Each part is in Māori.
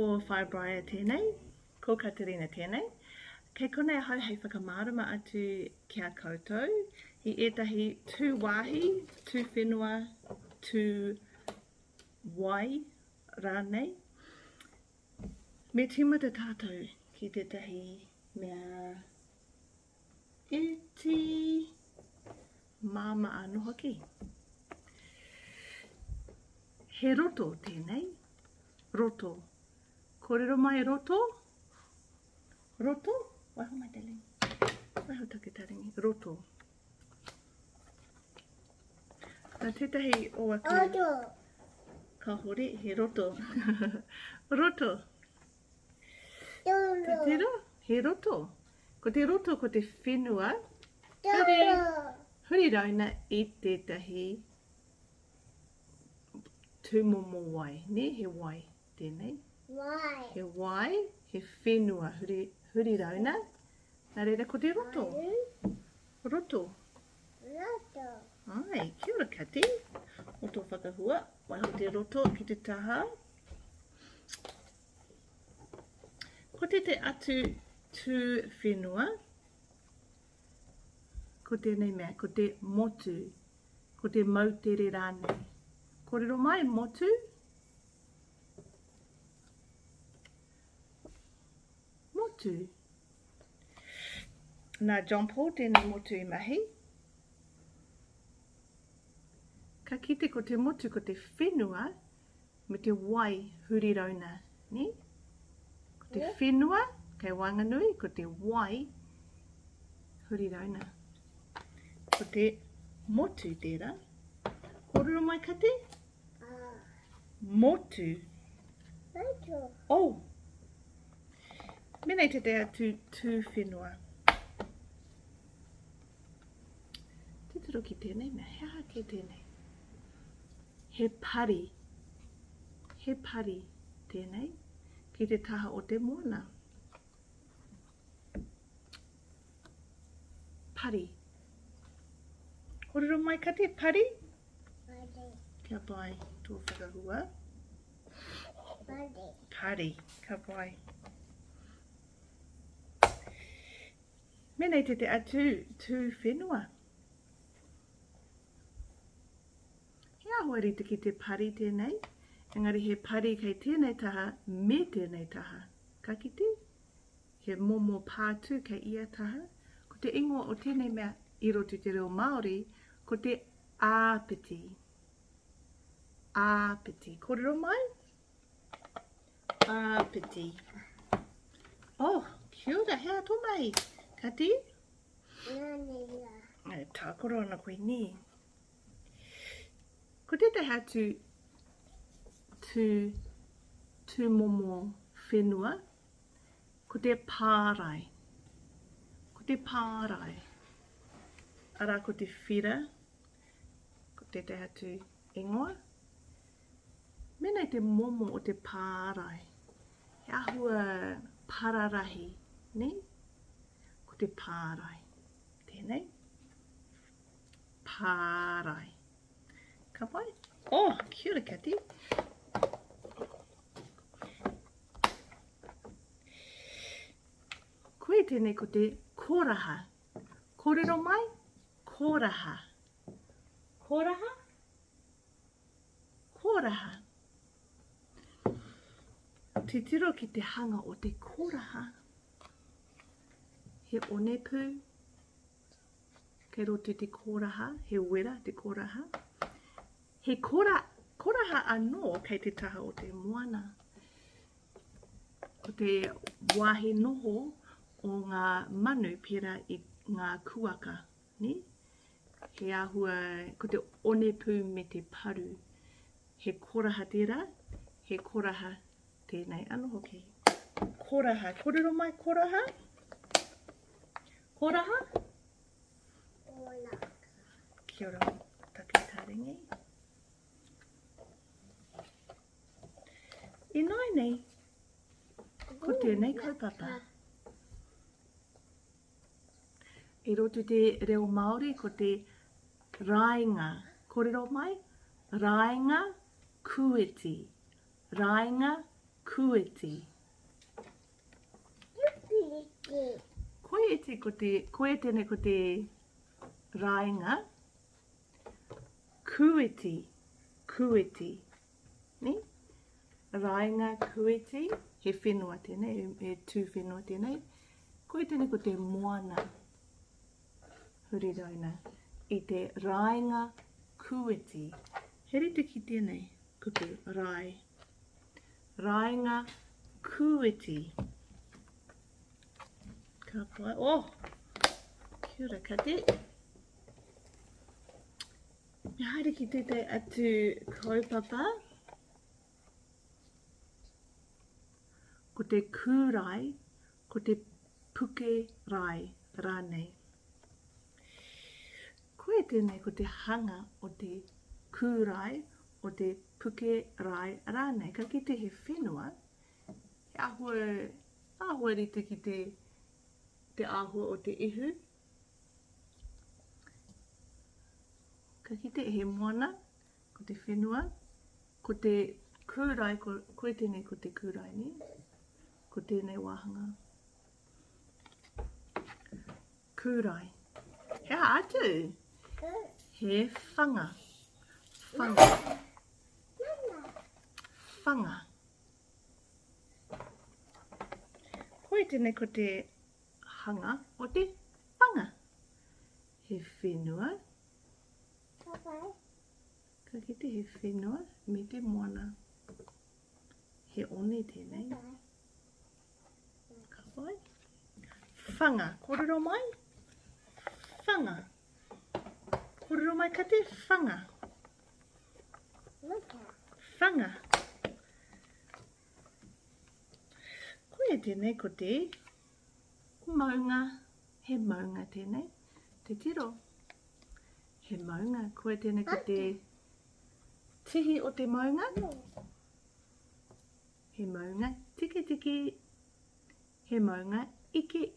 ko whaibraia tēnei, ko Katerina tēnei. Kei konei ahau hei whakamārama atu ki a koutou, I ētahi tū wāhi, tū whenua, tū wai, rānei. Me tīmata tātou ki tētahi mea iti māma anō hoki. He roto tēnei, roto. Kōrero mai roto? Roto? Waiho mai te ling. Waiho take taringi. Roto. Nā tētahi o aku. Ka hore, he roto. Roto. Te tira, he roto. Ko te roto, ko te whenua. Huri rauna I tētahi tūmomo wai. Ne, he wai tēnei. Wai. He wai, he whenua. Huri rauna. Nā reira, ko te roto. Roto. Roto. Ai, kia ora kati. O tō whakaahua. Waiho te roto ki te taha. Ko te atu tū whenua. Ko tēnei mea, ko te motu. Ko te mautere rānei. Kōrero mai, motu. Motu. Nā John Paul, tēnei motu I mahi. Ka kite ko te motu, ko te whenua, me te wai huri rauna. Ne? Ko te whenua, kei wanganui, ko te wai huri rauna. Ko te motu tērā. Kōrero mai kate? Motu. Motu. Oh. Menei te atu tū whenua. Te tiro ki tēnei mea, he aha ki tēnei. He pari. He pari tēnei. Ki te taha o te moana. Pari. Kōrero mai kate, pari? Pari. Kia pai tō whakaahua. Pari. Pari. Kia pai. Menei te atu tū whenua. He ahua rita ki te pari tēnei. Engari he pari kei tēnei taha me tēnei taha. Ka kite? He momo pātū kei ia taha. Ko te ingoa o tēnei mea I roto te reo Māori, ko te āpiti. Āpiti. Kōrero mai? Āpiti. Oh, kia ora, hea tō mai. Kati? Nānei. Tākoro ana koe ni. Ko te hatu tū momo whenua, ko te pārai. Ko te pārai. Ara ko te whira, ko te hatu ingoa. Menei te momo o te pārai. He ahua pararahi, ne? Ko te pārai. Tēnei. Pārai. Ka pai? Oh, kia ora kati. Koe tēnei ko te kōraha. Kōrero mai? Kōraha. Kōraha? Kōraha. Te tiro ki te hanga o te kōraha. He onepu. Kei roto te kōraha. He wera te kōraha. He kōraha anō kei te taha o te moana. Ko te wāhi noho o ngā manu pera I ngā kuaka. Ne? He ahua, ko te onepu me te paru. He kōraha tērā, he kōraha tēnei. Anō hoki. Kōraha. Kōrero mai kōraha? Kōraha? Kōraha. Kia ora, take taringi. I nai nei, ko tēnei kaupapa. I roto te reo Māori, ko te rāinga. Kōrero mai? Rāinga kueti. Rāinga kueti. Koe tēnei ko te rāinga. Kueti. Ni? Rāinga kueti. He whenua tēnei, he tū whenua tēnei. Koe tēnei ko te moana. Huriraina. I te rāinga kueti. He rite ki tēnei, ko te rai. Rāinga kueti. Ka pai. Oh! Kia ora kate. Me haere ki tētai atu kaupapa. Ko te kūrai, ko te puke rai, rānei. Koe tēnei ko te hanga o te kūrai, o te puke rai, rānei. Ka kite he whenua, he ahua rite ki te ahua o te ihu. Ka kite he moana, ko te whenua, ko te kūrai, koe tēnei ko te kūrai ni, ko tēnei wāhanga. Kūrai. Hea atu! He whanga. Whanga. Koe tēnei ko te hanga o te whanga. He whenua. Ka kite he whenua me te moana. He one tēnei. Ka whai. Whanga. Korero mai? Whanga. Korero mai ka te whanga. Whanga. Koe tēnei ko te maunga. He maunga tēnei. Te tiro. He maunga. Koe tēnei ko te tihi o te maunga. He maunga. Tiki. He maunga. Ike.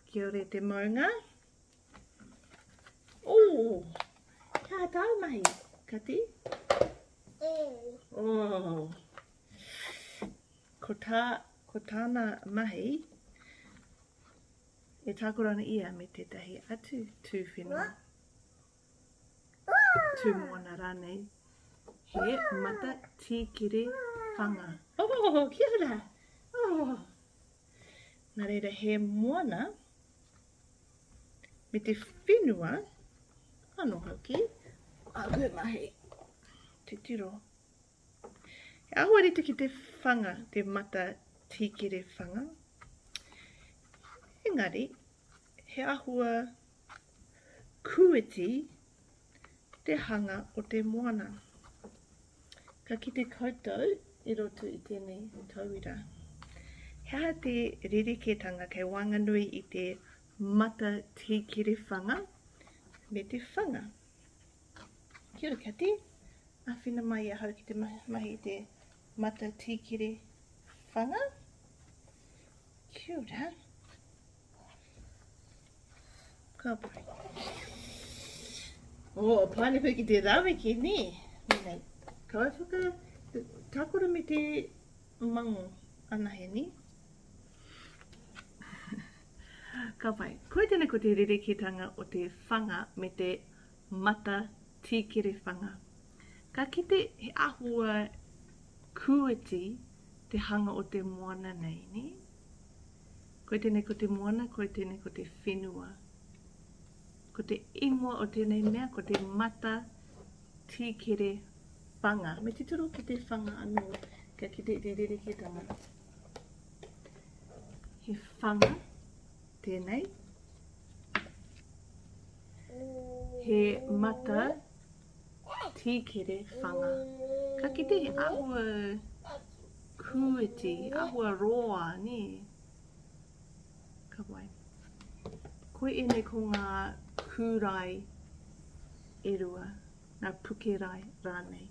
Kia ore te maunga. Oh! Ka tau mahi. Kati? Oh! Ko tāna mahi, e tākorana ia me tētahi atu tū whenua. Tū moana rānei. He mata tīkere whanga. Oh, kia ora! Oh! Nā reira, he moana me te whenua, anō hauki, ahau mahi, te tiro. He ahua rita ki te whanga, te mata tīkere whanga. Engari, he ahua kueti te hanga o te moana. Ka kite koutou I roto I tēnei tauira. Hea te rereketanga kei wanganui I te mata tīkere whanga me te whanga. Kia ora kati, awhina mai ahau ki te mahi I te mata tīkere whanga. Kia ora. Ka pai. Oh, pāne pui ki te rawiki ne. Nei, kau whaka tākora me te mango anahe ni. Ka pai, koe tēnei ko te rereketanga o te whanga me te mata tīkere whanga. Ka kite he ahua kueti te hanga o te moana nei, ni? Koe tēnei ko te moana, koe tēnei ko te whenua. Ko te ingoa o tēnei mea, ko te mata tīkere whanga. Me te tiro ki te whanga anō, ka kite te rereketanga. He whanga, tēnei. He mata tīkere whanga. Ka kite he ahua kueti, ahua roa, ni? Ka wai. Koe ēnei ko ngā kūrai e rua, ngā puke rai rānei.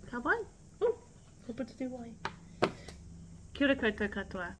Ka wai? Oh, ko puta te wai. Kia ora koutou katoa.